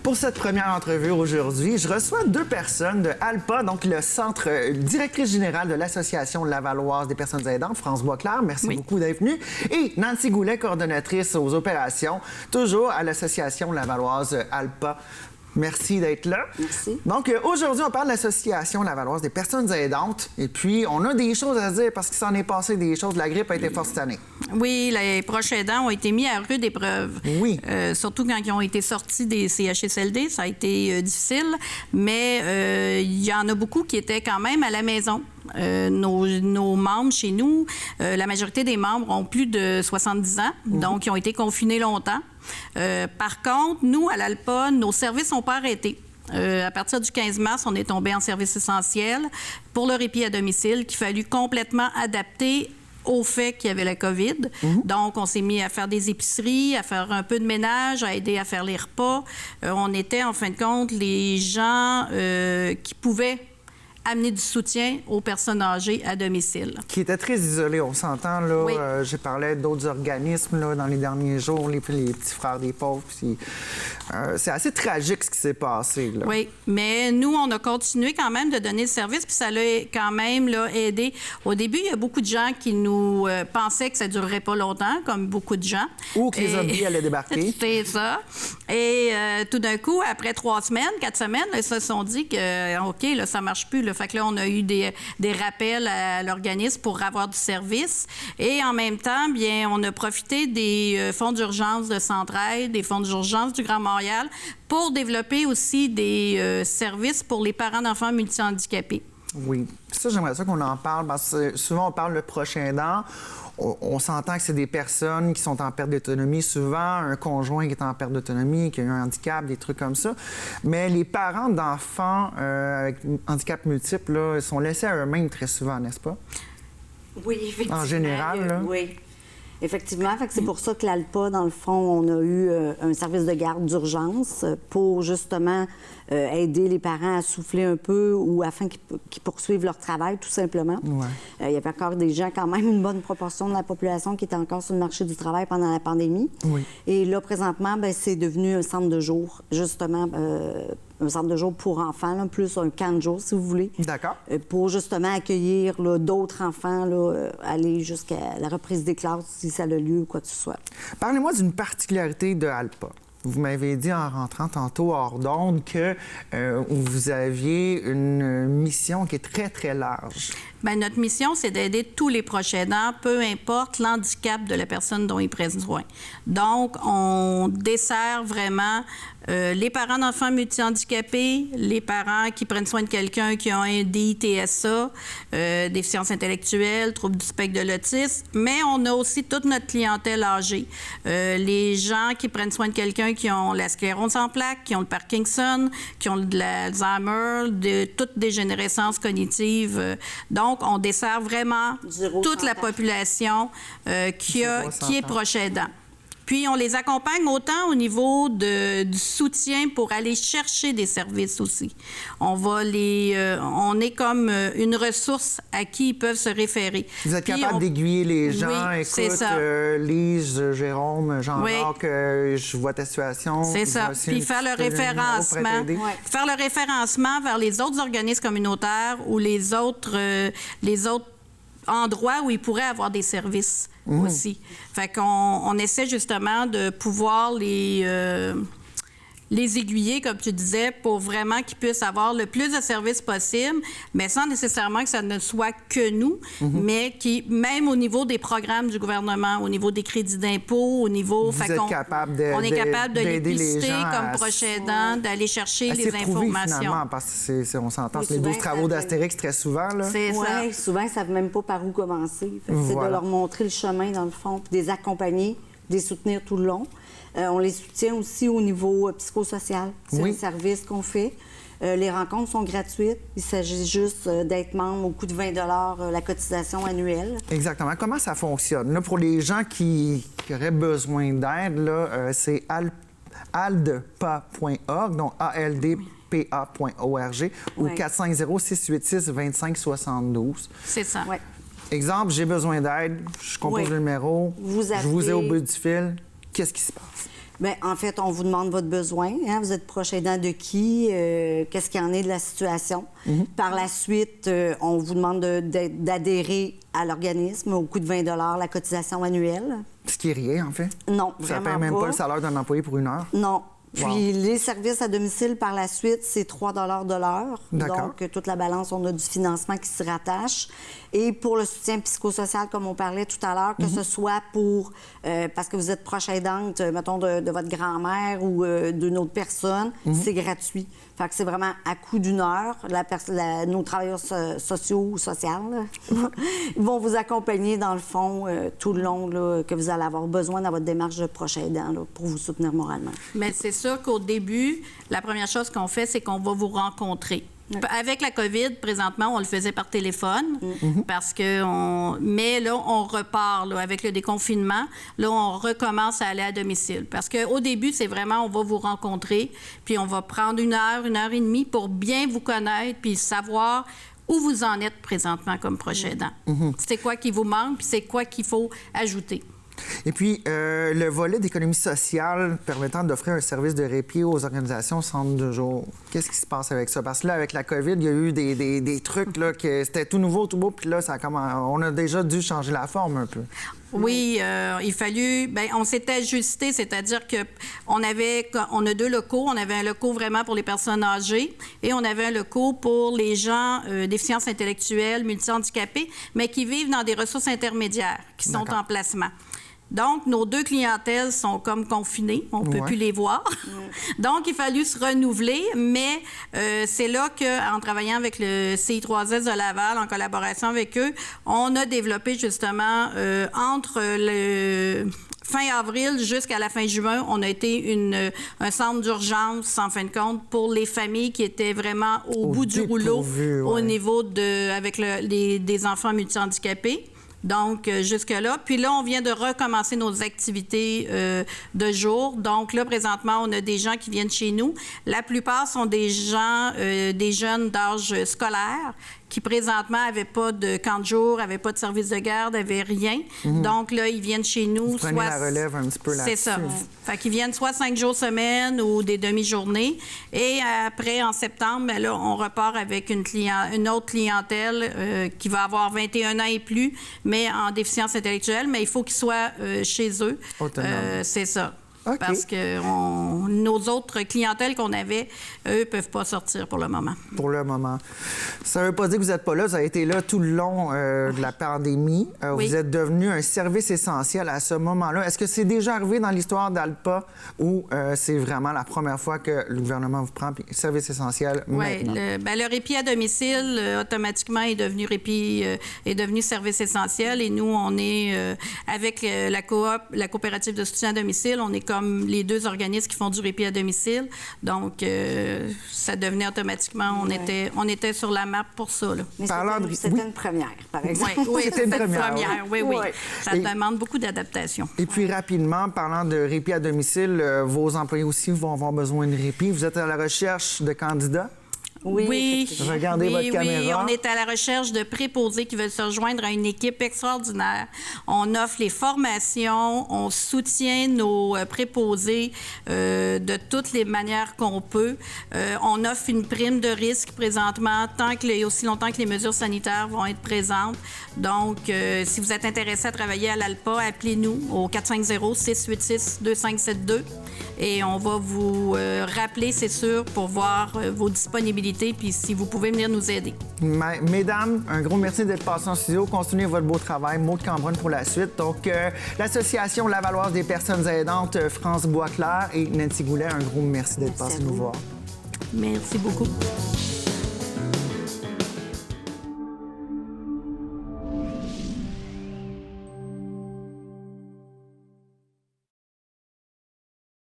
Pour cette première entrevue aujourd'hui, je reçois deux personnes de ALPA, donc le centre directrice générale de l'Association lavalloise des personnes aidantes, France Boisclair. Merci beaucoup d'être venue. Et Nancy Goulet, coordonnatrice aux opérations, toujours à l'Association lavalloise ALPA. Merci d'être là. Merci. Donc, aujourd'hui, on parle de l'Association lavalloise des personnes aidantes. Et puis, on a des choses à dire parce qu'il s'en est passé des choses. La grippe a été forte cette année. Oui, les proches aidants ont été mis à rude épreuve. Oui. Surtout quand ils ont été sortis des CHSLD, ça a été difficile. Mais il y en a beaucoup qui étaient quand même à la maison. Nos membres chez nous, la majorité des membres ont plus de 70 ans, donc ils ont été confinés longtemps. Par contre, nous, à l'ALPA, nos services n'ont pas arrêté. À partir du 15 mars, on est tombé en service essentiel pour le répit à domicile qu'il fallu complètement adapter au fait qu'il y avait la COVID. Donc, on s'est mis à faire des épiceries, à faire un peu de ménage, à aider à faire les repas. On était, en fin de compte, les gens qui pouvaient amener du soutien aux personnes âgées à domicile. Qui étaient très isolés, on s'entend, là. Oui. J'ai parlé d'autres organismes, là, dans les derniers jours, les petits frères des pauvres. Puis, c'est assez tragique ce qui s'est passé, là. Oui, mais nous, on a continué quand même de donner le service, puis ça l'a quand même là, aidé. Au début, il y a beaucoup de gens qui nous pensaient que ça ne durerait pas longtemps, comme beaucoup de gens. Ou que les zombies allaient débarquer. C'est ça. Et tout d'un coup, après 3 semaines, 4 semaines, ils se sont dit que, OK, là, ça ne marche plus, là. Fait que là, on a eu des rappels à l'organisme pour avoir du service. Et en même temps, bien, on a profité des fonds d'urgence de Centraide, des fonds d'urgence du Grand Montréal pour développer aussi des services pour les parents d'enfants multihandicapés. Oui. Ça, j'aimerais ça qu'on en parle, parce que souvent, on parle de proche aidant. On s'entend que c'est des personnes qui sont en perte d'autonomie, souvent un conjoint qui est en perte d'autonomie, qui a eu un handicap, des trucs comme ça. Mais les parents d'enfants avec handicap multiple, là, sont laissés à eux-mêmes très souvent, n'est-ce pas? Oui, effectivement. En général, là. Oui. Effectivement, c'est pour ça que l'ALPA, dans le fond, on a eu un service de garde d'urgence pour justement aider les parents à souffler un peu ou afin qu'ils poursuivent leur travail, tout simplement. Ouais. Il y avait encore des gens, quand même, une bonne proportion de la population qui était encore sur le marché du travail pendant la pandémie. Oui. Et là, présentement, c'est devenu un centre de jour, justement, un centre de jour pour enfants, là, plus un camp de jour, si vous voulez. D'accord. Pour justement accueillir d'autres enfants, là, aller jusqu'à la reprise des classes, si ça a lieu ou quoi que ce soit. Parlez-moi d'une particularité de ALPA. Vous m'avez dit en rentrant tantôt hors d'onde que vous aviez une mission qui est très, très large. Bien, notre mission, c'est d'aider tous les proches aidants, peu importe l'handicap de la personne dont ils prennent soin. Donc, on dessert vraiment les parents d'enfants multihandicapés, les parents qui prennent soin de quelqu'un qui a un DITSA, déficience intellectuelle, trouble du spectre de l'autisme, mais on a aussi toute notre clientèle âgée. Les gens qui prennent soin de quelqu'un qui ont la sclérose en plaques, qui ont le Parkinson, qui ont de l'Alzheimer, de toute dégénérescence cognitive. Donc, on dessert vraiment toute la population qui est proche aidant. Puis, on les accompagne autant au niveau du soutien pour aller chercher des services aussi. On est comme une ressource à qui ils peuvent se référer. Vous êtes capable d'aiguiller les gens. Oui, c'est ça. Lise, Jérôme, Jean-Marc, je vois ta situation. C'est ça. Puis faire le référencement. Faire le référencement vers les autres organismes communautaires ou les autres endroits où ils pourraient avoir des services aussi. Fait qu'on essaie justement de pouvoir les aiguiller, comme tu disais, pour vraiment qu'ils puissent avoir le plus de services possible, mais sans nécessairement que ça ne soit que nous, mais qui, même au niveau des programmes du gouvernement, au niveau des crédits d'impôt, au niveau... Vous êtes capable on est capable de les d'aider pister les gens comme proche aidant, d'aller chercher les informations. Finalement, parce que on s'entend, c'est les 12 travaux d'Astérix très souvent, là. C'est ça. Oui, souvent, ils ne savent même pas par où commencer. C'est de leur montrer le chemin, dans le fond, puis de les accompagner, de les soutenir tout le long. On les soutient aussi au niveau psychosocial. C'est un service qu'on fait. Les rencontres sont gratuites. Il s'agit juste d'être membre au coût de 20 la cotisation annuelle. Exactement. Comment ça fonctionne? Là, pour les gens qui auraient besoin d'aide, là, c'est aldpa.org, donc ALDPA.org ou 450-686-2572. C'est ça. Ouais. Exemple, j'ai besoin d'aide, je compose le numéro, je vous ai au bout du fil. Qu'est-ce qui se passe? Bien, en fait, on vous demande votre besoin. Hein? vous êtes proche aidant de qui? Qu'est-ce qu'il y en est de la situation? Par la suite, on vous demande d'adhérer à l'organisme au coût de 20 $ la cotisation annuelle. Ce qui est rien, en fait. Non, Ça vraiment paye même pas. pas le salaire d'un employé pour une heure. Non. Puis Wow. les services à domicile, par la suite, c'est 3 $ de l'heure. D'accord. Donc, toute la balance, on a du financement qui s'y rattache. Et pour le soutien psychosocial, comme on parlait tout à l'heure, que ce soit pour... parce que vous êtes proche aidante, mettons, de votre grand-mère ou d'une autre personne, c'est gratuit. Fait que c'est vraiment à coût d'une heure. Nos travailleurs sociaux ou sociales là, ils vont vous accompagner, dans le fond, tout le long là, que vous allez avoir besoin dans votre démarche de proche aidant là, pour vous soutenir moralement. Mais c'est sûr qu'au début, la première chose qu'on fait, c'est qu'on va vous rencontrer. Avec la COVID, présentement, on le faisait par téléphone parce que mais là, on repart là, avec le déconfinement. Là, on recommence à aller à domicile parce qu'au début, c'est vraiment, on va vous rencontrer puis on va prendre une heure et demie pour bien vous connaître puis savoir où vous en êtes présentement comme proche aidant. C'est quoi qui vous manque puis c'est quoi qu'il faut ajouter. Et puis, le volet d'économie sociale permettant d'offrir un service de répit aux organisations centre de jour. Qu'est-ce qui se passe avec ça? Parce que là, avec la COVID, il y a eu des trucs, là, que c'était tout nouveau, tout beau, puis là, on a déjà dû changer la forme un peu. Oui, il fallut... Bien, on s'était ajusté, c'est-à-dire qu'on a 2 locaux. On avait un local vraiment pour les personnes âgées et on avait un local pour les gens déficience intellectuelle, multihandicapés, mais qui vivent dans des ressources intermédiaires, qui sont en placement. Donc, nos 2 clientèles sont comme confinées. On ne peut plus les voir. Donc, il fallut se renouveler, mais c'est là qu'en travaillant avec le CI3S de Laval, en collaboration avec eux, on a développé justement entre le fin avril jusqu'à la fin juin, on a été un centre d'urgence, en fin de compte, pour les familles qui étaient vraiment au bout du rouleau au niveau avec des enfants multihandicapés. Donc, jusque-là. Puis là, on vient de recommencer nos activités de jour. Donc là, présentement, on a des gens qui viennent chez nous. La plupart sont des gens, des jeunes d'âge scolaire qui présentement n'avaient pas de camp de jour, n'avaient pas de service de garde, n'avaient rien. Donc là, ils viennent chez nous. Vous prenez la relève un petit peu là-dessus. C'est ça. Fait qu'ils viennent soit 5 jours semaine ou des demi-journées. Et après, en septembre, bien là, on repart avec une autre clientèle qui va avoir 21 ans et plus, mais en déficience intellectuelle. Mais il faut qu'ils soient chez eux. C'est ça. Okay. Parce que nos autres clientèles qu'on avait, eux, ne peuvent pas sortir pour le moment. Pour le moment. Ça ne veut pas dire que vous n'êtes pas là. Vous avez été là tout le long de la pandémie. Oui. Vous êtes devenu un service essentiel à ce moment-là. Est-ce que c'est déjà arrivé dans l'histoire d'ALPA ou c'est vraiment la première fois que le gouvernement vous prend service essentiel maintenant? Oui. Le répit à domicile, automatiquement, est devenu service essentiel. Et nous, on est, avec la coopérative de soutien à domicile, on est comme les 2 organismes qui font du répit à domicile. Donc, ça devenait automatiquement, on était sur la map pour ça. Là. Mais c'était une première, par exemple. Oui, c'était une première. Oui. Ça demande beaucoup d'adaptation. Et puis, rapidement, parlant de répit à domicile, vos employés aussi vont avoir besoin de répit. Vous êtes à la recherche de candidats? Oui. Regardez votre caméra. Oui, on est à la recherche de préposés qui veulent se rejoindre à une équipe extraordinaire. On offre les formations, on soutient nos préposés de toutes les manières qu'on peut. On offre une prime de risque présentement, aussi longtemps que les mesures sanitaires vont être présentes. Donc, si vous êtes intéressé à travailler à l'ALPA, appelez-nous au 450-686-2572 et on va vous rappeler, c'est sûr, pour voir vos disponibilités puis si vous pouvez venir nous aider. Mesdames, un gros merci d'être passées en studio. Continuez votre beau travail. Maud Cambronne pour la suite. Donc, l'Association lavalloise des personnes aidantes, France Boisclair et Nancy Goulet, un gros merci d'être passées nous voir. Merci beaucoup.